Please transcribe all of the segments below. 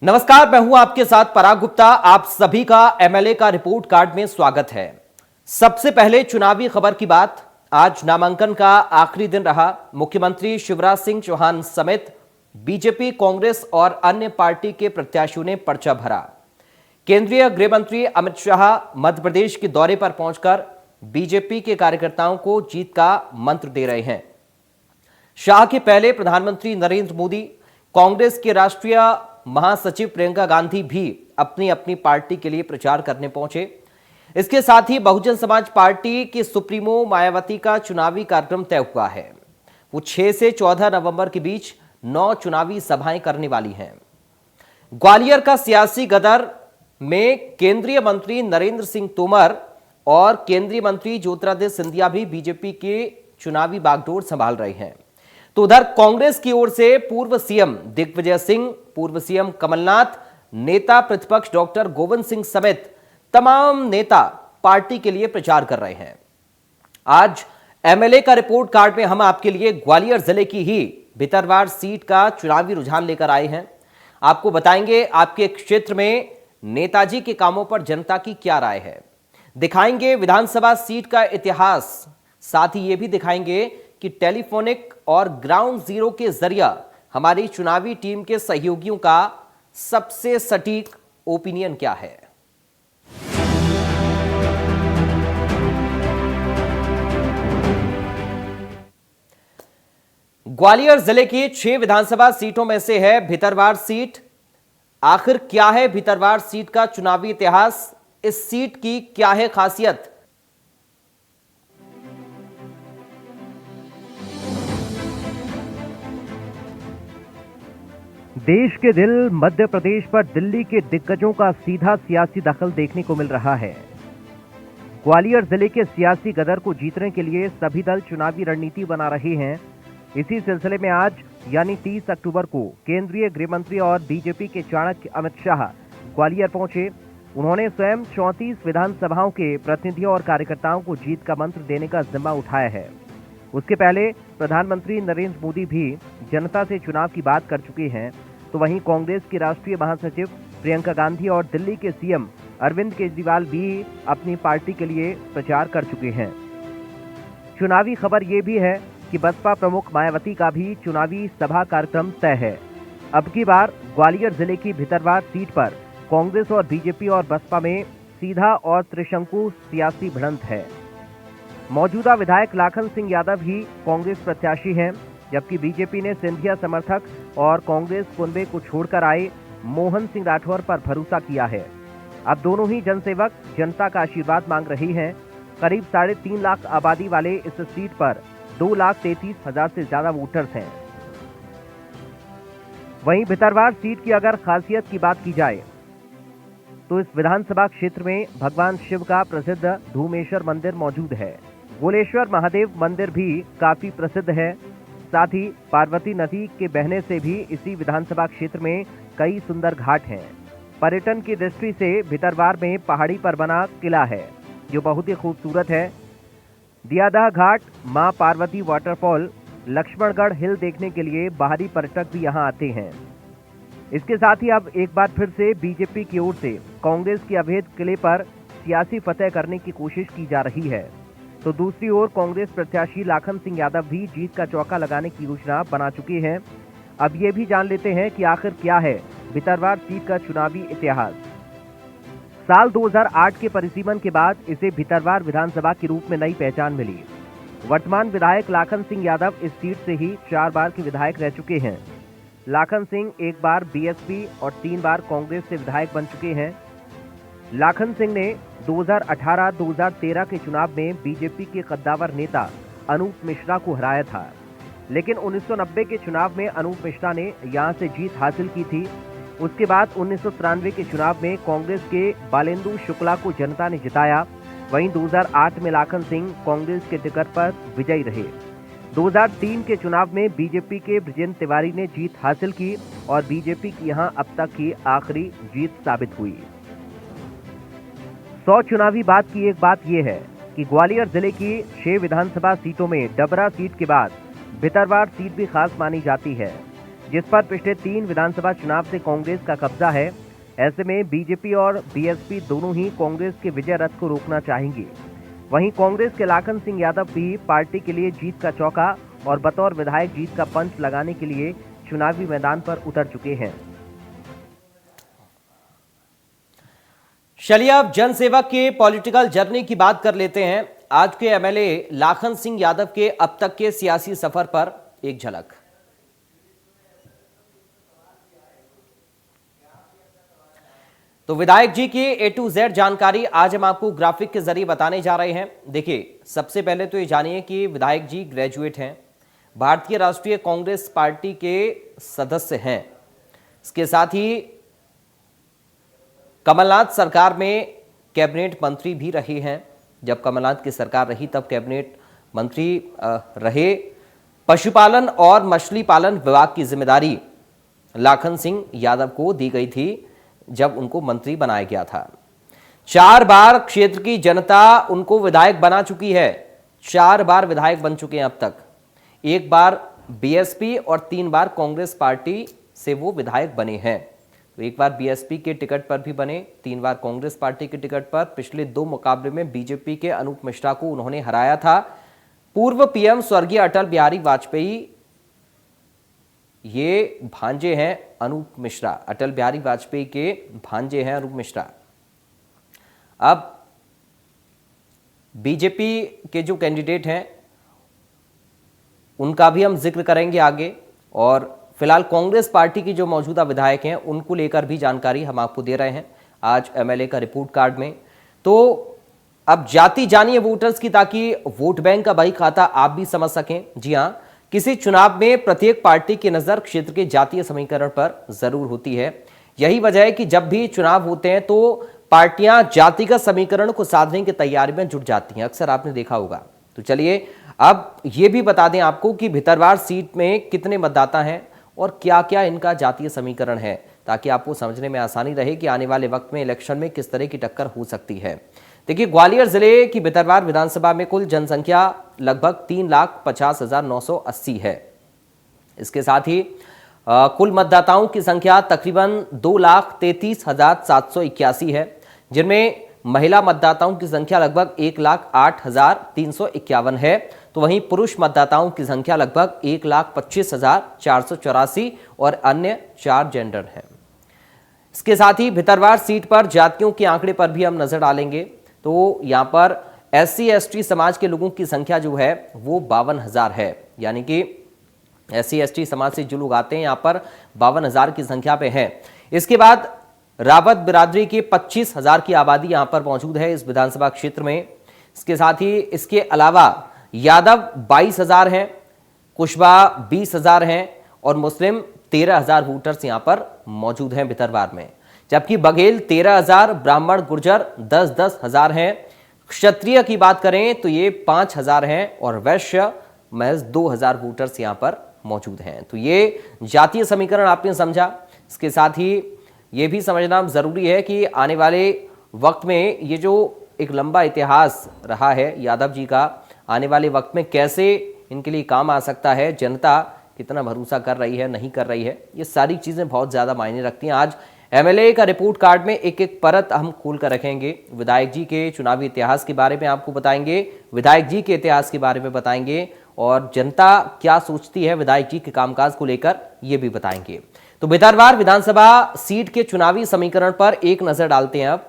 नमस्कार, मैं हूं आपके साथ पराग गुप्ता। आप सभी का एमएलए का रिपोर्ट कार्ड में स्वागत है। सबसे पहले चुनावी खबर की बात। आज नामांकन का आखिरी दिन रहा। मुख्यमंत्री शिवराज सिंह चौहान समेत बीजेपी, कांग्रेस और अन्य पार्टी के प्रत्याशियों ने पर्चा भरा। केंद्रीय गृह मंत्री अमित शाह मध्य प्रदेश के दौरे पर पहुंचकर बीजेपी के कार्यकर्ताओं को जीत का मंत्र दे रहे हैं। शाह के पहले प्रधानमंत्री नरेंद्र मोदी, कांग्रेस के राष्ट्रीय महासचिव प्रियंका गांधी भी अपनी अपनी पार्टी के लिए प्रचार करने पहुंचे। इसके साथ ही बहुजन समाज पार्टी की सुप्रीमो मायावती का चुनावी कार्यक्रम तय हुआ है। वो 6 से 14 नवंबर के बीच 9 चुनावी सभाएं करने वाली हैं। ग्वालियर का सियासी गदर में केंद्रीय मंत्री नरेंद्र सिंह तोमर और केंद्रीय मंत्री ज्योतिरादित्य सिंधिया भी बीजेपी के चुनावी बागडोर संभाल रहे हैं। तो उधर कांग्रेस की ओर से पूर्व सीएम दिग्विजय सिंह, पूर्व सीएम कमलनाथ, नेता प्रतिपक्ष डॉक्टर गोविंद सिंह समेत तमाम नेता पार्टी के लिए प्रचार कर रहे हैं। आज एमएलए का रिपोर्ट कार्ड में हम आपके लिए ग्वालियर जिले की ही भितरवार सीट का चुनावी रुझान लेकर आए हैं। आपको बताएंगे आपके क्षेत्र में नेताजी के कामों पर जनता की क्या राय है, दिखाएंगे विधानसभा सीट का इतिहास, साथ ही यह भी दिखाएंगे कि टेलीफोनिक और ग्राउंड जीरो के जरिए हमारी चुनावी टीम के सहयोगियों का सबसे सटीक ओपिनियन क्या है। ग्वालियर जिले की 6 विधानसभा सीटों में से है भितरवार सीट। आखिर क्या है भितरवार सीट का चुनावी इतिहास, इस सीट की क्या है खासियत? देश के दिल मध्य प्रदेश पर दिल्ली के दिग्गजों का सीधा सियासी दखल देखने को मिल रहा है। ग्वालियर जिले के सियासी गदर को जीतने के लिए सभी दल चुनावी रणनीति बना रहे हैं। इसी सिलसिले में आज यानी 30 अक्टूबर को केंद्रीय गृह मंत्री और बीजेपी के चाणक्य अमित शाह ग्वालियर पहुंचे। उन्होंने स्वयं 34 विधानसभाओं के प्रतिनिधियों और कार्यकर्ताओं को जीत का मंत्र देने का जिम्मा उठाया है। उसके पहले प्रधानमंत्री नरेंद्र मोदी भी जनता से चुनाव की बात कर चुके हैं। तो वहीं कांग्रेस की राष्ट्रीय महासचिव प्रियंका गांधी और दिल्ली के सीएम अरविंद केजरीवाल भी अपनी पार्टी के लिए प्रचार कर चुके हैं। चुनावी खबर ये भी है कि बसपा प्रमुख मायावती का भी चुनावी सभा कार्यक्रम तय है। अब की बार ग्वालियर जिले की भितरवार सीट पर कांग्रेस और बीजेपी और बसपा में सीधा और त्रिशंकु सियासी भिड़ंत है। मौजूदा विधायक लाखन सिंह यादव ही कांग्रेस प्रत्याशी हैं, जबकि बीजेपी ने सिंधिया समर्थक और कांग्रेस कुनबे को छोड़कर आए मोहन सिंह राठौर पर भरोसा किया है। अब दोनों ही जनसेवक जनता का आशीर्वाद मांग रही हैं। करीब 3.5 लाख आबादी वाले इस सीट पर 2,33,000 से ज्यादा वोटर्स हैं। वहीं भितरवार सीट की अगर खासियत की बात की जाए तो इस विधानसभा क्षेत्र में भगवान शिव का प्रसिद्ध धूमेश्वर मंदिर मौजूद है। गोलेश्वर महादेव मंदिर भी काफी प्रसिद्ध है। साथ ही पार्वती नदी के बहने से भी इसी विधानसभा क्षेत्र में कई सुंदर घाट हैं। पर्यटन की दृष्टि से भितरवार में पहाड़ी पर बना किला है जो बहुत ही खूबसूरत है। दियादह घाट, मां पार्वती वाटरफॉल, लक्ष्मणगढ़ हिल देखने के लिए बाहरी पर्यटक भी यहां आते हैं। इसके साथ ही अब एक बार फिर से बीजेपी की ओर से कांग्रेस की अवैध किले पर सियासी फतह करने की कोशिश की जा रही है। तो दूसरी ओर कांग्रेस प्रत्याशी लाखन सिंह यादव भी जीत का चौका लगाने की योजना बना चुके हैं। अब ये भी जान लेते हैं कि आखिर क्या है भितरवार सीट का चुनावी इतिहास। साल 2008 के परिसीमन के बाद इसे भितरवार विधानसभा के रूप में नई पहचान मिली। वर्तमान विधायक लाखन सिंह यादव इस सीट से ही 4 बार के विधायक रह चुके हैं। लाखन सिंह 1 बार बीएसपी और 3 बार कांग्रेस से विधायक बन चुके हैं। लाखन सिंह ने 2018-2013 के चुनाव में बीजेपी के कद्दावर नेता अनूप मिश्रा को हराया था, लेकिन 1990 के चुनाव में अनूप मिश्रा ने यहां से जीत हासिल की थी। उसके बाद 1993 के चुनाव में कांग्रेस के बालेंदु शुक्ला को जनता ने जिताया। वहीं 2008 में लाखन सिंह कांग्रेस के टिकट पर विजयी रहे। 2003 के चुनाव में बीजेपी के ब्रजेंद्र तिवारी ने जीत हासिल की और बीजेपी की यहां अब तक की आखिरी जीत साबित हुई। 100 चुनावी बात की एक बात यह है कि ग्वालियर जिले की 6 विधानसभा सीटों में डबरा सीट के बाद भितरवार सीट भी खास मानी जाती है। जिस पर पिछले 3 विधानसभा चुनाव से कांग्रेस का कब्जा है। ऐसे में बीजेपी और बीएसपी दोनों ही कांग्रेस के विजय रथ को रोकना चाहेंगे। वहीं कांग्रेस के लाखन सिंह यादव भी पार्टी के लिए जीत का चौका और बतौर विधायक जीत का पंच लगाने के लिए चुनावी मैदान पर उतर चुके हैं। चलिए अब जनसेवक के पॉलिटिकल जर्नी की बात कर लेते हैं। आज के एमएलए लाखन सिंह यादव के अब तक के सियासी सफर पर एक झलक। तो विधायक जी की A to Z जानकारी आज हम आपको ग्राफिक के जरिए बताने जा रहे हैं। देखिए, सबसे पहले तो ये जानिए कि विधायक जी ग्रेजुएट हैं, भारतीय राष्ट्रीय कांग्रेस पार्टी के सदस्य हैं। इसके साथ ही कमलनाथ सरकार में कैबिनेट मंत्री भी रहे हैं। जब कमलनाथ की सरकार रही तब कैबिनेट मंत्री रहे। पशुपालन और मछली पालन विभाग की जिम्मेदारी लाखन सिंह यादव को दी गई थी जब उनको मंत्री बनाया गया था। 4 बार क्षेत्र की जनता उनको विधायक बना चुकी है। 4 बार विधायक बन चुके हैं अब तक। 1 बार बीएसपी और 3 बार कांग्रेस पार्टी से वो विधायक बने हैं। तो 1 बार बीएसपी के टिकट पर भी बने, 3 बार कांग्रेस पार्टी के टिकट पर। पिछले 2 मुकाबले में बीजेपी के अनूप मिश्रा को उन्होंने हराया था। पूर्व पीएम स्वर्गीय अटल बिहारी वाजपेयी ये भांजे हैं अनूप मिश्रा, अटल बिहारी वाजपेयी के भांजे हैं अनूप मिश्रा। अब बीजेपी के जो कैंडिडेट हैं उनका भी हम जिक्र करेंगे आगे, और फिलहाल कांग्रेस पार्टी की जो मौजूदा विधायक हैं उनको लेकर भी जानकारी हम आपको दे रहे हैं आज एमएलए का रिपोर्ट कार्ड में। तो अब जाति जानिए वोटर्स की, ताकि वोट बैंक का बही खाता आप भी समझ सकें। जी हां, किसी चुनाव में प्रत्येक पार्टी की नजर क्षेत्र के जातीय समीकरण पर जरूर होती है। यही वजह है कि जब भी चुनाव होते हैं तो पार्टियां जातिगत समीकरण को साधने की तैयारी में जुट जाती हैं, अक्सर आपने देखा होगा। तो चलिए अब ये भी बता दें आपको कि भितरवार सीट में कितने मतदाता हैं और क्या क्या इनका जातीय समीकरण है, ताकि आपको समझने में आसानी रहे कि आने वाले वक्त में इलेक्शन में किस तरह की टक्कर हो सकती है। देखिए, ग्वालियर जिले की भितरवार विधानसभा में कुल जनसंख्या लगभग 3,50,980 है। इसके साथ ही कुल मतदाताओं की संख्या तकरीबन 2,33,781 है, जिनमें महिला मतदाताओं की संख्या लगभग 1,08,351 है। तो वहीं पुरुष मतदाताओं की संख्या लगभग 1,25,484 और अन्य 4 जेंडर हैं। इसके साथ ही भितरवार सीट पर जातियों के आंकड़े पर भी हम नजर डालेंगे। तो यहाँ पर SC ST समाज के लोगों की संख्या जो है वो 52,000 है, यानी कि SC ST समाज से जो लोग आते हैं यहाँ पर 52,000 की संख्या पे हैं। इसके बाद रावत बिरादरी की 25,000 की आबादी यहाँ पर मौजूद है इस विधानसभा क्षेत्र में। इसके साथ ही इसके अलावा यादव 22,000 हैं, कुशवाहा 20,000 हैं और मुस्लिम 13,000 वोटर्स यहाँ पर मौजूद हैं भितरवार में। जबकि बघेल 13,000, ब्राह्मण गुर्जर 10,000 हैं। क्षत्रिय की बात करें तो ये 5,000 हैं और वैश्य महज 2,000 वोटर्स यहाँ पर मौजूद हैं। तो ये जातीय समीकरण आपने समझा। इसके साथ ही ये भी समझना जरूरी है कि आने वाले वक्त में ये जो एक लंबा इतिहास रहा है यादव जी का, आने वाले वक्त में कैसे इनके लिए काम आ सकता है, जनता कितना भरोसा कर रही है, नहीं कर रही है, ये सारी चीज़ें बहुत ज़्यादा मायने रखती हैं। आज एमएलए का रिपोर्ट कार्ड में एक एक परत हम खोल कर रखेंगे। विधायक जी के चुनावी इतिहास के बारे में आपको बताएंगे, विधायक जी के इतिहास के बारे में बताएंगे और जनता क्या सोचती है विधायक जी के कामकाज को लेकर ये भी बताएंगे। तो भितरवार विधानसभा सीट के चुनावी समीकरण पर एक नजर डालते हैं। अब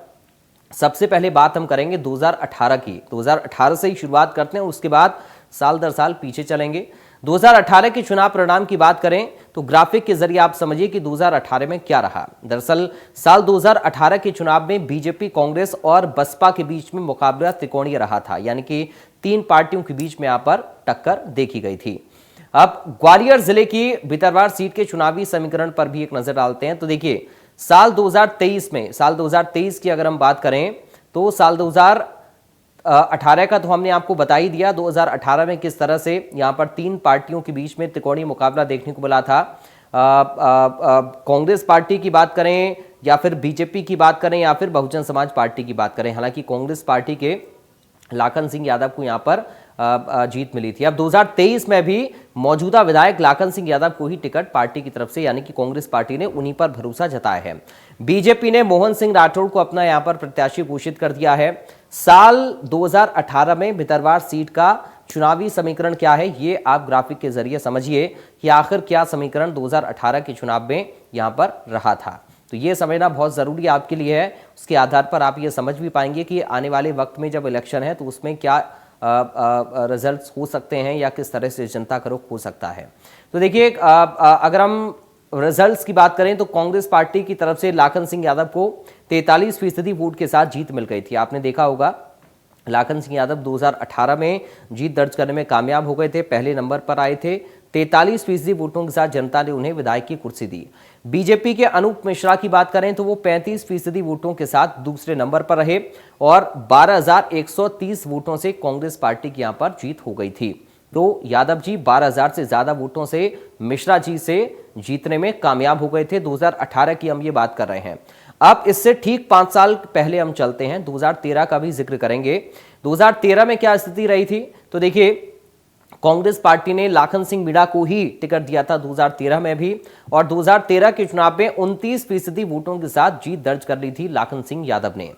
सबसे पहले बात हम करेंगे 2018 की। 2018 से ही शुरुआत करते हैं, उसके बाद साल दर साल पीछे चलेंगे। 2018 के चुनाव परिणाम की बात करें तो ग्राफिक के जरिए आप समझिए कि 2018 में क्या रहा। दरअसल साल 2018 के चुनाव में बीजेपी, कांग्रेस और बसपा के बीच में मुकाबला त्रिकोणीय रहा था, यानी कि 3 पार्टियों के बीच में यहां पर टक्कर देखी गई थी। अब ग्वालियर जिले की भितरवार सीट के चुनावी समीकरण पर भी एक नजर डालते हैं। तो देखिए, साल 2023 की अगर हम बात करें तो साल 2018 का तो हमने आपको बता ही दिया। 2018 में किस तरह से यहां पर 3 पार्टियों के बीच में त्रिकोणीय मुकाबला देखने को मिला था। कांग्रेस पार्टी की बात करें या फिर बीजेपी की बात करें या फिर बहुजन समाज पार्टी की बात करें, हालांकि कांग्रेस पार्टी के लाखन सिंह यादव को यहां पर जीत मिली थी। अब 2023 में भी मौजूदा विधायक लाखन सिंह यादव को ही टिकट पार्टी की तरफ से यानी कि कांग्रेस पार्टी ने उन्हीं पर भरोसा जताया है। बीजेपी ने मोहन सिंह राठौड़ को अपना यहां पर प्रत्याशी घोषित कर दिया है। साल 2018 में भितरवार सीट का चुनावी समीकरण क्या है, ये आप ग्राफिक के जरिए समझिए कि आखिर क्या समीकरण 2018 के चुनाव में यहां पर रहा था। तो ये समझना बहुत जरूरी आपके लिए है। उसके आधार पर आप ये समझ भी पाएंगे कि आने वाले वक्त में जब इलेक्शन है तो उसमें क्या रिजल्ट्स हो सकते हैं या किस तरह से जनता का रुख हो सकता है। तो देखिए, अगर हम रिजल्ट्स की बात करें तो कांग्रेस पार्टी की तरफ से लाखन सिंह यादव को 43% वोट के साथ जीत मिल गई थी। आपने देखा होगा लाखन सिंह यादव 2018 में जीत दर्ज करने में कामयाब हो गए थे, पहले नंबर पर आए थे। 43% वोटों के साथ जनता ने उन्हें विधायक की कुर्सी दी। बीजेपी के अनूप मिश्रा की बात करें तो वो 35% वोटों के साथ दूसरे नंबर पर रहे और 12,130 वोटों से कांग्रेस पार्टी की यहां पर जीत हो गई थी। तो यादव जी 12,000 से ज्यादा वोटों से मिश्रा जी से जीतने में कामयाब हो गए थे। 2018 की हम ये बात कर रहे हैं। अब इससे ठीक 5 साल पहले हम चलते हैं, 2013 का भी जिक्र करेंगे। 2013 में क्या स्थिति रही थी, तो देखिए कांग्रेस पार्टी ने लाखन सिंह मीणा को ही टिकट दिया था 2013 में भी, और 2013 के चुनाव में 29% वोटों के साथ जीत दर्ज कर ली थी लाखन सिंह यादव ने।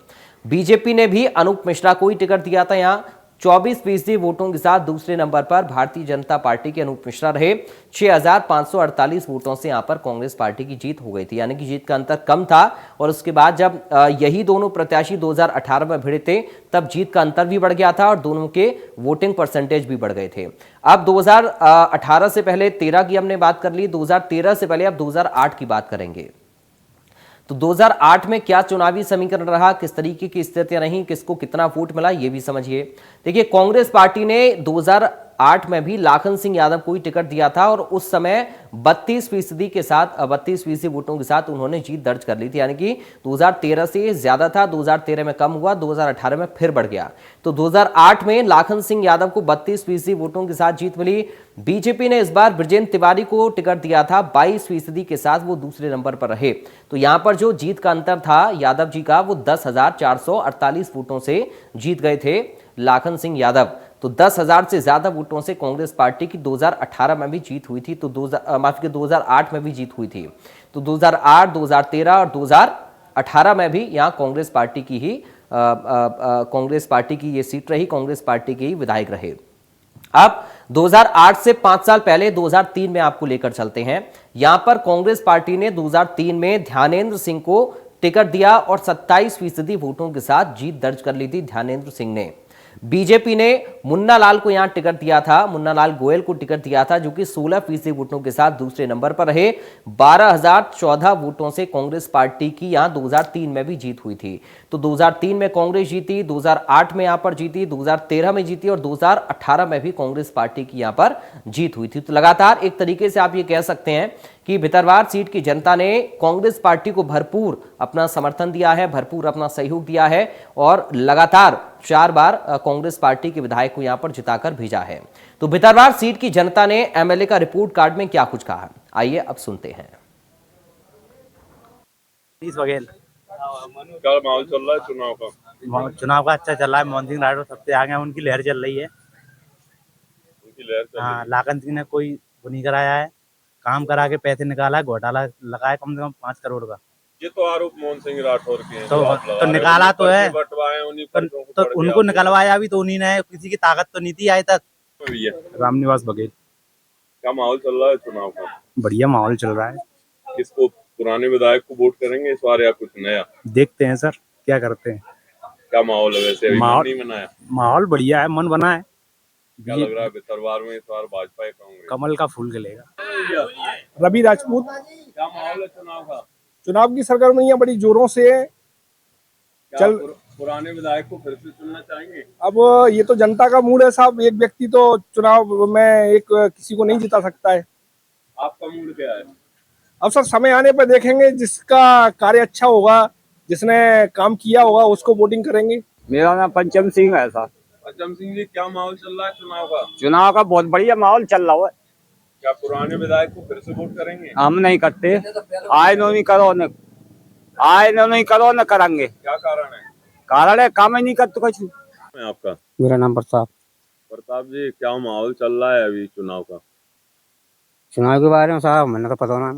बीजेपी ने भी अनूप मिश्रा को ही टिकट दिया था। यहां 24% वोटों के साथ दूसरे नंबर पर भारतीय जनता पार्टी के अनूप मिश्रा रहे। 6,548 वोटों से यहां पर कांग्रेस पार्टी की जीत हो गई थी, यानी कि जीत का अंतर कम था। और उसके बाद जब यही दोनों प्रत्याशी 2018 में भिड़े थे तब जीत का अंतर भी बढ़ गया था और दोनों के वोटिंग परसेंटेज भी बढ़ गए थे। अब 2018 से पहले 13 की हमने बात कर ली, 2013 से पहले अब 2008 की बात करेंगे। तो 2008 में क्या चुनावी समीकरण रहा, किस तरीके की स्थितियां रहीं, किसको कितना वोट मिला, ये भी समझिए। देखिए कांग्रेस पार्टी ने 2008 में भी लाखन सिंह यादव को ही टिकट दिया था और उस समय 32% के साथ 32% वोटों के साथ उन्होंने जीत दर्ज कर ली थी, यानी कि 2013 से ज्यादा था। 2013 में कम हुआ, 2018 में फिर बढ़ गया। तो 2008 में लाखन सिंह यादव को 32% वोटों के साथ जीत मिली। बीजेपी ने इस बार ब्रजेंद्र तिवारी को टिकट दिया था, 22% के साथ वो दूसरे नंबर पर रहे। तो यहां पर जो जीत का अंतर था यादव जी का, वो 10,448 वोटों से जीत गए थे लाखन सिंह यादव। तो 10,000 से ज्यादा वोटों से कांग्रेस पार्टी की 2018 में भी जीत हुई थी, तो 2008 में भी जीत हुई थी। तो 2008, 2013 और 2018 में भी यहां कांग्रेस पार्टी की ही कांग्रेस पार्टी की ये सीट रही, कांग्रेस पार्टी के ही विधायक रहे। अब 2008 से 5 साल पहले 2003 में आपको लेकर चलते हैं। यहां पर कांग्रेस पार्टी ने 2003 में ध्यानेंद्र सिंह को टिकट दिया और 27% वोटों के साथ जीत दर्ज कर ली थी ध्यानेंद्र सिंह ने। बीजेपी ने मुन्ना लाल को यहां टिकट दिया था, मुन्ना लाल गोयल को टिकट दिया था, जो कि 16% वोटों के साथ दूसरे नंबर पर रहे। 12,014 वोटों से कांग्रेस पार्टी की यहां 2003 में भी जीत हुई थी। तो 2003 में कांग्रेस जीती, 2008 में यहां पर जीती, 2013 में जीती और 2018 में भी कांग्रेस पार्टी की यहां पर जीत हुई थी। तो लगातार एक तरीके से आप ये कह सकते हैं कि भितरवार सीट की जनता ने कांग्रेस पार्टी को भरपूर अपना समर्थन दिया है, भरपूर अपना सहयोग दिया है और लगातार 4 बार कांग्रेस पार्टी के विधायक को यहां पर जिताकर भेजा है। तो भितरवार सीट की जनता ने एमएलए का रिपोर्ट कार्ड में क्या कुछ कहा, आइए अब सुनते हैं। बघेल क्या माहौल चल रहा है चुनाव का? चुनाव का अच्छा चल रहा है। मोहन सिंह राठौर सबसे आगे हैं, उनकी लहर चल रही है। उनकी लहर चल रही हाँ, है। लाखन सिंह ने कोई वो नहीं कराया है, काम करा के पैसे निकाला है, घोटाला लगाया कम से कम 5 करोड़ का। ये तो आरोप मोहन सिंह राठौर के हैं, तो जो आप लगा तो रहे हो। निकाला तो है, बंटवाए उन्हीं पर्चों को तो पढ़ के उनको आप निकलवाया भी तो उन्हीं ने, किसी की ताकत तो नहीं थी आज तक। भैया रामनिवास बघेल। क्या माहौल चल रहा है चुनाव का? बढ़िया माहौल चल रहा है। किसको, पुराने विधायक को वोट करेंगे इस बार या कुछ नया? देखते हैं सर क्या करते हैं। क्या माहौल है वैसे? अभी माहौल- नहीं बनाया? माहौल बढ़िया है, मन बना है। क्या लग रहा है भितरवार में इस बार भाजपा या कांग्रेस? कमल का फूल खिलेगा। रवि राजपूत। क्या माहौल है चुनाव का? चुनाव की सरगर्मियां बड़ी जोरों से है। क्या पुराने विधायक को फिर से चुनना चाहेंगे? अब ये तो जनता का मूड है साहब, एक व्यक्ति तो चुनाव में एक किसी को नहीं जिता सकता है। आपका मूड क्या है? अब सर समय आने पर देखेंगे, जिसका कार्य अच्छा होगा, जिसने काम किया होगा उसको वोटिंग करेंगे। मेरा नाम पंचम सिंह है सर। पंचम सिंह जी, क्या माहौल चल रहा है चुनाव का? चुनाव का बहुत बढ़िया माहौल चल रहा है। क्या पुराने विधायक को फिर से वोट करेंगे? हम नहीं करते, आए नो नहीं करो न, आए नो नहीं करो न करेंगे। क्या कारण है? कारण है काम ही नहीं करते कुछ। आपका? मेरा नाम प्रताप। प्रताप जी, क्या माहौल चल रहा है अभी चुनाव का? चुनाव के बारे में साहब मैंने तो पता ना,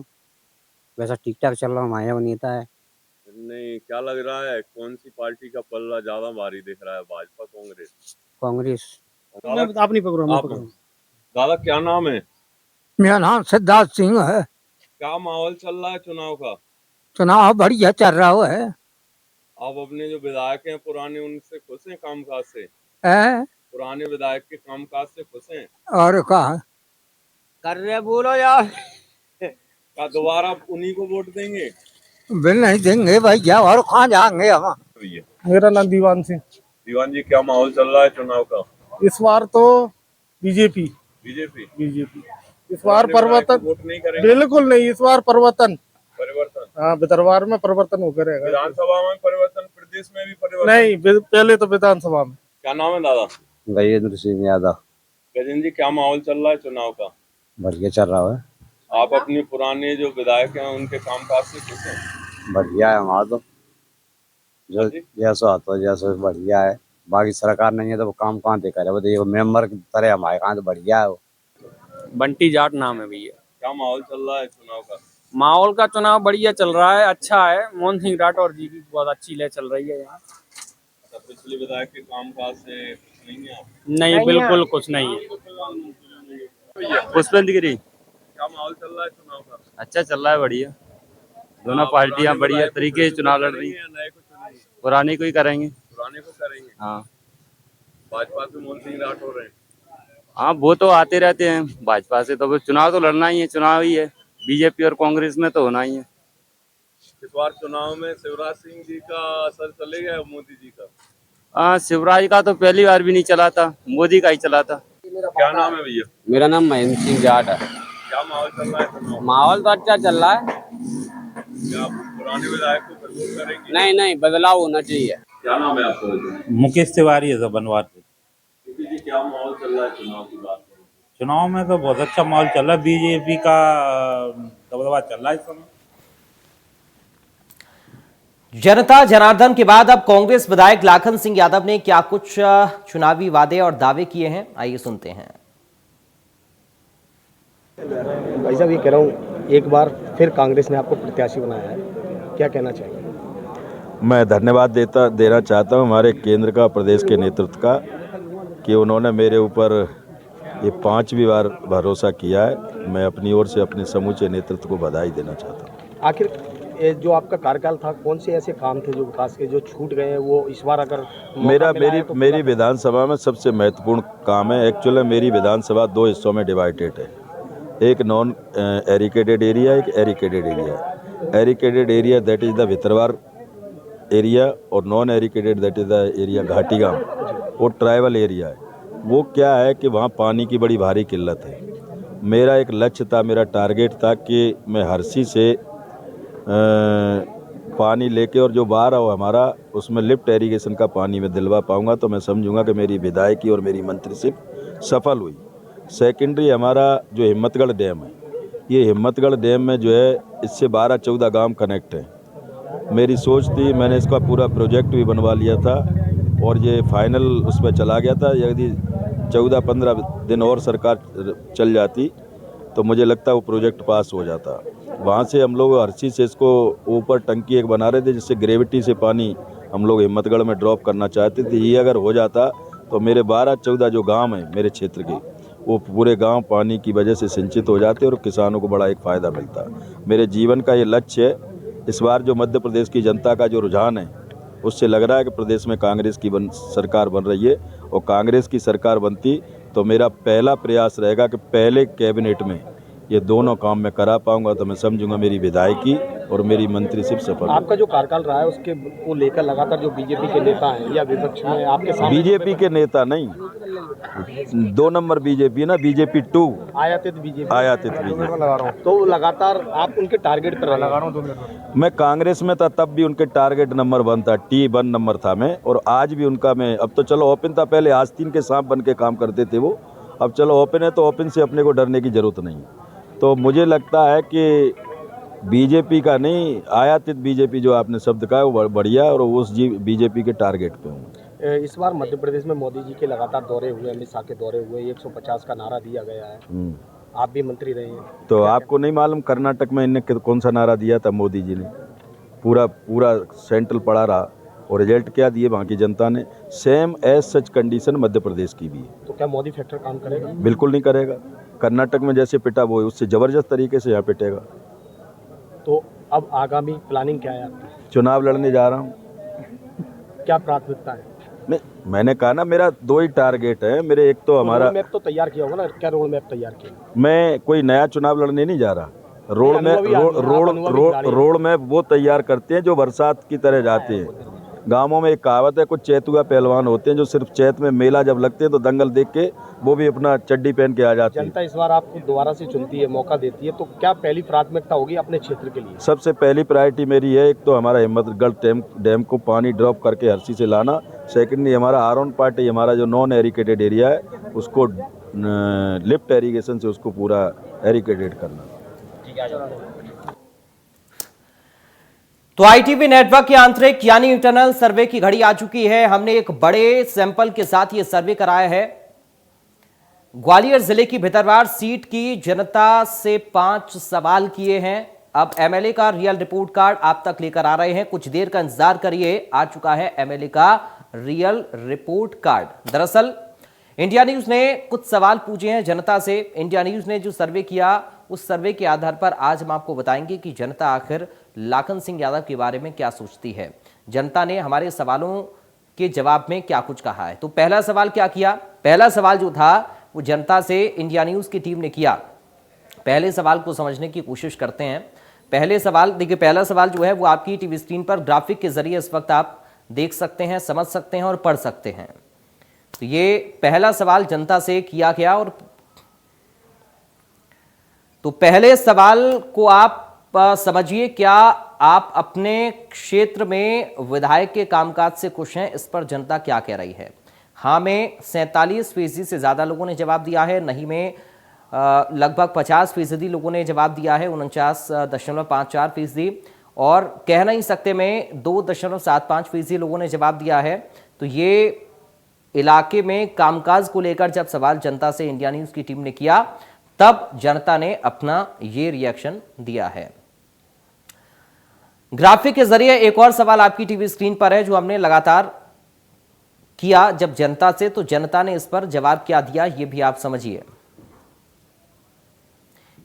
वैसा ठीक ठाक चल रहा, हमारे वो नेता है। नहीं, क्या लग रहा है कौन सी पार्टी का पल्ला ज्यादा भारी दिख रहा है, भाजपा कांग्रेस? कांग्रेस। दादा, आप नहीं पकड़ो, आप दादा क्या नाम है? मेरा नाम सिद्धार्थ सिंह है। क्या माहौल चल रहा है चुनाव का? चुनाव बढ़िया चल रहा है। आप अपने जो विधायक हैं पुराने, उनसे खुश हैं कामकाज से? है? पुराने विधायक के कामकाज से खुश हैं? और कहा कर रहे बोलो यार। क्या दोबारा उन्हीं को वोट देंगे? बिल नहीं देंगे भाई, क्या और कहाँ जाएंगे हम। मेरा नाम दीवान सिंह। दीवान जी, क्या माहौल चल रहा है चुनाव का? इस बार तो बीजेपी बीजेपी इस बार परिवर्तन वोट नहीं करेंगे? बिल्कुल नहीं, इस बार परिवर्तन। परिवर्तन? दरबार में परिवर्तन होकर रहेगा। विधानसभा में परिवर्तन, प्रदेश में भी परिवर्तन? नहीं, पहले तो विधानसभा में। क्या नाम है दादा? गजेंद्र सिंह यादव। गजेंद्र जी, क्या माहौल चल रहा है चुनाव का? बढ़िया चल रहा है। आप अपने पुराने जो विधायक हैं उनके कामकाज से खुश हैं? बढ़िया है हमारा तो, जो जैसा आता है जैसा बढ़िया है। बाकी सरकार नहीं है तो वो काम कहाँ दे करे, वो देखो मेंबर की तरह हमारे कहाँ तो बढ़िया है वो। बंटी जाट नाम है भैया। क्या माहौल चल रहा है चुनाव का? माहौल का चुनाव बढ़िया चल रहा है, अच्छा है। मोहन सिंह राठौर जी की बहुत अच्छी लय चल रही है यहाँ। तो पिछले विधायक के कामकाज से खुश नहीं है आप? नहीं, बिल्कुल कुछ नहीं है। पुष्पेंद्र गिरी। क्या माहौल चल रहा है चुनाव का? अच्छा चल रहा है, बढ़िया। दोनों पार्टियां बढ़िया तरीके से चुनाव लड़ रही हैं। नए को चुनेंगे? पुरानी को ही करेंगे। पुराने को करेंगे? हाँ भाजपा से मोहन सिंह राठौर हैं। हाँ, वो तो आते रहते हैं भाजपा से, तो चुनाव तो लड़ना ही है, चुनाव ही है। बीजेपी और कांग्रेस में तो होना ही है। इस बार चुनाव में शिवराज सिंह जी का असर चलेगा या मोदी जी का? हाँ, शिवराज का तो पहली बार भी नहीं चला था, मोदी का ही चला था। क्या नाम है भैया? मेरा नाम महेंद्र सिंह जाट है। क्या माहौल चल रहा है चुनाव? माहौल तो अच्छा चल रहा है। क्या आप पुराने विधायक को फिर वोट करेंगे? नहीं, बदलाव होना चाहिए। क्या नाम है आपका? मुकेश तिवारी है बनवार से। जी, क्या माहौल चल रहा है चुनाव की बात करें? चुनाव में तो बहुत अच्छा माहौल चल रहा है, बीजेपी का दबदबा चल रहा है इस समय। जनता जनार्दन के बाद अब कांग्रेस विधायक लाखन सिंह यादव ने क्या कुछ चुनावी वादे और दावे किए हैं, आइए सुनते हैं। भाई साहब, ये कह रहा हूँ, एक बार फिर कांग्रेस ने आपको प्रत्याशी बनाया है, क्या कहना चाहिए? मैं धन्यवाद देना चाहता हूं हमारे केंद्र का, प्रदेश के नेतृत्व का, कि उन्होंने मेरे ऊपर ये 5वीं बार भरोसा किया है। मैं अपनी ओर से अपने समूचे नेतृत्व को बधाई देना चाहता हूं। आखिर जो आपका कार्यकाल था, कौन से ऐसे काम थे जो विकास के जो छूट गए हैं, वो इस बार अगर मेरी विधानसभा में सबसे महत्वपूर्ण काम है। एक्चुअली मेरी विधानसभा 2 हिस्सों में डिवाइडेड है, एक नॉन एरिकेटेड एरिया, एक irrigated area. Irrigated area that is the Bhitarwar area, और non irrigated that is the area Ghati Gaon, वो ट्राइबल एरिया है। वो क्या है कि वहाँ पानी की बड़ी भारी किल्लत है। मेरा एक लक्ष्य था, मेरा टारगेट था कि मैं हरसी से पानी लेके और जो बाहर हो हमारा, उसमें लिफ्ट एरीगेशन का पानी में दिलवा पाऊंगा, तो मैं समझूंगा कि मेरी विधायकी और मेरी मंत्रिशिप सफल हुई। सेकेंडरी हमारा जो हिम्मतगढ़ डैम है, ये हिम्मतगढ़ डैम में जो है इससे 12-14 गांव कनेक्ट हैं। मेरी सोच थी, मैंने इसका पूरा प्रोजेक्ट भी बनवा लिया था और ये फाइनल उस पर चला गया था। यदि 14-15 दिन और सरकार चल जाती तो मुझे लगता है वो प्रोजेक्ट पास हो जाता। वहाँ से हम लोग हरसी से इसको ऊपर टंकी एक बना रहे थे, जिससे ग्रेविटी से पानी हम लोग हिम्मतगढ़ में ड्रॉप करना चाहते थे। ये अगर हो जाता तो मेरे 12-14 जो गांव हैं मेरे क्षेत्र के, वो पूरे गांव पानी की वजह से सिंचित हो जाते और किसानों को बड़ा एक फ़ायदा मिलता। मेरे जीवन का ये लक्ष्य है। इस बार जो मध्य प्रदेश की जनता का जो रुझान है, उससे लग रहा है कि प्रदेश में कांग्रेस की सरकार बन रही है, और कांग्रेस की सरकार बनती तो मेरा पहला प्रयास रहेगा कि पहले कैबिनेट में ये दोनों काम मैं करा पाऊंगा, तो मैं समझूंगा मेरी विधायकी और मेरी मंत्रिशिप सफल। आपका जो कार्यकाल रहा है उसके को लेकर लगातार जो बीजेपी के नेता हैं या विपक्ष में आपके सामने, बीजेपी के नेता नहीं, 2 नंबर बीजेपी ना, बीजेपी 2 आयातित बीजेपी, तो लगातार आप उनके टारगेट पर लगा रहा हूँ। मैं कांग्रेस में था तब भी उनके टारगेट नंबर 1 था, T1 नंबर था मैं, और आज भी उनका मैं, अब तो चलो ओपन था, पहले आस्तीन के सांप बन के काम करते थे वो, अब चलो ओपन है तो ओपन से अपने को डरने की जरूरत नहीं। तो मुझे लगता है कि बीजेपी का नहीं, आयातित बीजेपी जो आपने शब्द कहा है वो बढ़िया, और उस बीजेपी के टारगेट पे हूँ। इस बार मध्य प्रदेश में मोदी जी के लगातार दौरे हुए, अमित शाह के दौरे हुए, 150 का नारा दिया गया है, आप भी मंत्री रहे हैं। तो आपको नहीं मालूम कर्नाटक में इनने कौन सा नारा दिया था मोदी जी ने? पूरा पूरा सेंट्रल पड़ा रहा और रिजल्ट क्या दिए वहाँ की जनता ने। Same as such condition Madhya Pradesh की भी है। तो क्या मोदी फैक्टर काम करेगा? बिल्कुल नहीं करेगा। कर्नाटक में जैसे पिटा वो उससे जबरदस्त तरीके से यहाँ पिटेगा। तो अब आगामी प्लानिंग क्या है आपकी? चुनाव लड़ने जा रहा हूँ। क्या प्राथमिकता है? नहीं, मैंने कहा ना मेरा 2 ही टारगेट है मेरे। एक तो हमारा रोड मैप तो तैयार किया होगा ना, क्या रोड मैप तैयार किया? मैं कोई नया चुनाव लड़ने नहीं जा रहा। रोड मैप वो तैयार करते हैं जो बरसात की तरह जाते हैं। गांवों में एक कहावत है, कुछ चैतुआ पहलवान होते हैं जो सिर्फ चैत में मेला जब लगते हैं तो दंगल देख के वो भी अपना चड्डी पहन के आ जाते हैं। जनता इस बार आपको दोबारा से चुनती है, मौका देती है, तो क्या पहली प्राथमिकता होगी अपने क्षेत्र के लिए? सबसे पहली प्रायोरिटी मेरी है, एक तो हमारा हिम्मतगढ़ डैम को पानी ड्रॉप करके हरसी से लाना। सेकेंडली हमारा आरओन पार्टी, हमारा जो नॉन एरिकेटेड एरिया है उसको लिफ्ट एरीगेशन से उसको पूरा एरिकेटेड करना। तो आईटीवी नेटवर्क के आंतरिक यानी इंटरनल सर्वे की घड़ी आ चुकी है। हमने एक बड़े सैंपल के साथ यह सर्वे कराया है। ग्वालियर जिले की भितरवार सीट की जनता से 5 सवाल किए हैं। अब एमएलए का रियल रिपोर्ट कार्ड आप तक लेकर आ रहे हैं। कुछ देर का इंतजार करिए, आ चुका है एमएलए का रियल रिपोर्ट कार्ड। दरअसल इंडिया न्यूज ने कुछ सवाल पूछे हैं जनता से। इंडिया न्यूज ने जो सर्वे किया उस सर्वे के आधार पर आज हम आपको बताएंगे कि जनता आखिर लाखन सिंह यादव के बारे में क्या सोचती है। जनता ने हमारे सवालों के जवाब में क्या कुछ कहा है। तो पहला सवाल क्या किया? पहला सवाल जो था वो जनता से इंडिया न्यूज की टीम ने किया। पहले सवाल को समझने की कोशिश करते हैं। पहले सवाल देखिए, पहला सवाल जो है वो आपकी टीवी स्क्रीन पर ग्राफिक के जरिए इस वक्त आप देख सकते हैं, समझ सकते हैं और पढ़ सकते हैं। तो ये पहला सवाल जनता से किया गया। और तो पहले सवाल को आप समझिए, क्या आप अपने क्षेत्र में विधायक के कामकाज से खुश हैं? इस पर जनता क्या कह रही है। हाँ में 47% से ज्यादा लोगों ने जवाब दिया है। नहीं में लगभग 50% लोगों ने जवाब दिया है, 49.54%। और कह नहीं सकते में 2.75% लोगों ने जवाब दिया है। तो ये इलाके में कामकाज को लेकर जब सवाल जनता से इंडिया न्यूज की टीम ने किया तब जनता ने अपना ये रिएक्शन दिया है। ग्राफिक के जरिए एक और सवाल आपकी टीवी स्क्रीन पर है जो हमने लगातार किया जब जनता से, तो जनता ने इस पर जवाब क्या दिया ये भी आप समझिए।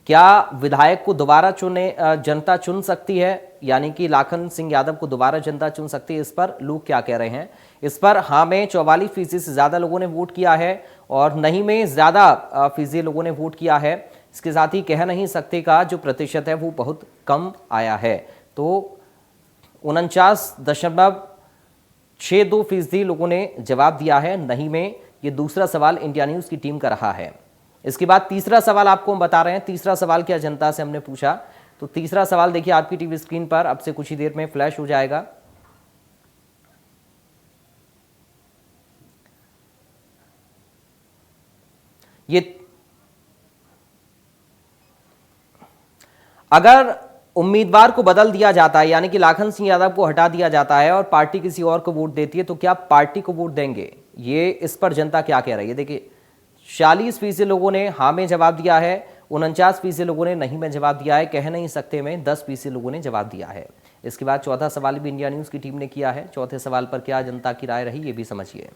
क्या विधायक को दोबारा जनता चुन सकती है, यानी कि लाखन सिंह यादव को दोबारा जनता चुन सकती है? इस पर लोग क्या कह रहे हैं। इस पर हाँ में 44% से ज्यादा लोगों ने वोट किया है और नहीं में ज्यादा फीसदी लोगों ने वोट किया है। इसके साथ ही कह नहीं सकते का जो प्रतिशत है वो बहुत कम आया है। तो 49.62% लोगों ने जवाब दिया है नहीं में। ये दूसरा सवाल इंडिया न्यूज की टीम का रहा है। इसके बाद तीसरा सवाल आपको हम बता रहे हैं। तीसरा सवाल क्या जनता से हमने पूछा, तो तीसरा सवाल देखिए आपकी टीवी स्क्रीन पर अब से कुछ ही देर में फ्लैश हो जाएगा। ये अगर उम्मीदवार को बदल दिया जाता है, यानी कि लाखन सिंह यादव को हटा दिया जाता है और पार्टी किसी और को वोट देती है, तो क्या पार्टी को वोट देंगे? ये इस पर जनता क्या कह रही है। देखिए 46% लोगों ने हाँ में जवाब दिया है, 49% लोगों ने नहीं में जवाब दिया है, कह नहीं सकते में 10% लोगों ने जवाब दिया है। इसके बाद चौथा सवाल भी इंडिया न्यूज की टीम ने किया है। चौथे सवाल पर क्या जनता की राय रही ये भी समझिए।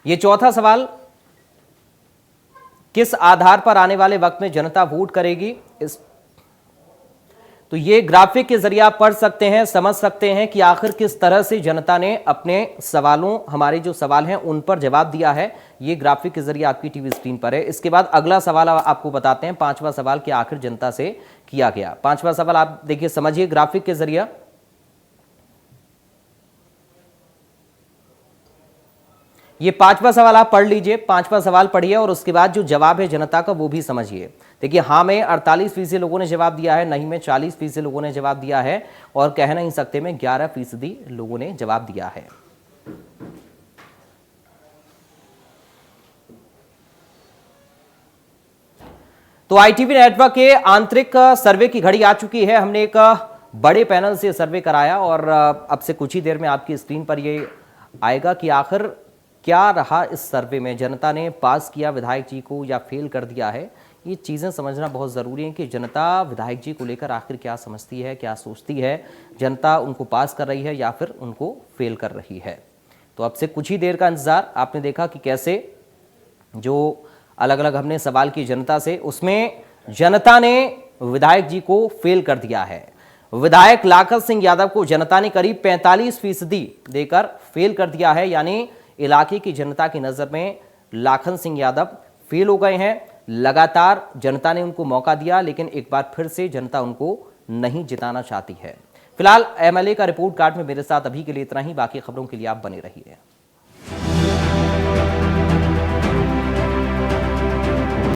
ये चौथा सवाल, किस आधार पर आने वाले वक्त में जनता वोट करेगी? तो ये ग्राफिक के जरिए आप पढ़ सकते हैं, समझ सकते हैं कि आखिर किस तरह से जनता ने अपने सवालों, हमारे जो सवाल हैं उन पर जवाब दिया है। ये ग्राफिक के जरिए आपकी टीवी स्क्रीन पर है। इसके बाद अगला सवाल आपको बताते हैं। पांचवा सवाल क्या आखिर जनता से किया गया। पांचवा सवाल आप देखिए, समझिए ग्राफिक के जरिए। ये पांचवा सवाल आप पढ़ लीजिए, पांचवा सवाल पढ़िए और उसके बाद जो जवाब है जनता का वो भी समझिए। देखिए हाँ में 48% लोगों ने जवाब दिया है, नहीं में 40% लोगों ने जवाब दिया है और कह नहीं सकते में 11% लोगों ने जवाब दिया है। तो आईटीवी नेटवर्क के आंतरिक सर्वे की घड़ी आ चुकी है। हमने एक बड़े पैनल से सर्वे कराया और अब से कुछ ही देर में आपकी स्क्रीन पर ये आएगा कि आखिर क्या रहा इस सर्वे में, जनता ने पास किया विधायक जी को या फेल कर दिया है। ये चीज़ें समझना बहुत ज़रूरी है कि जनता विधायक जी को लेकर आखिर क्या समझती है, क्या सोचती है, जनता उनको पास कर रही है या फिर उनको फेल कर रही है। तो अब से कुछ ही देर का इंतज़ार। आपने देखा कि कैसे जो अलग अलग हमने सवाल की जनता से, उसमें जनता ने विधायक जी को फेल कर दिया है। विधायक लाखन सिंह यादव को जनता ने करीब 45% देकर फेल कर दिया है, यानी इलाके की जनता की नज़र में लाखन सिंह यादव फेल हो गए हैं। लगातार जनता ने उनको मौका दिया, लेकिन एक बार फिर से जनता उनको नहीं जिताना चाहती है। फिलहाल एमएलए का रिपोर्ट कार्ड में मेरे साथ अभी के लिए इतना ही। बाकी खबरों के लिए आप बने रहिए।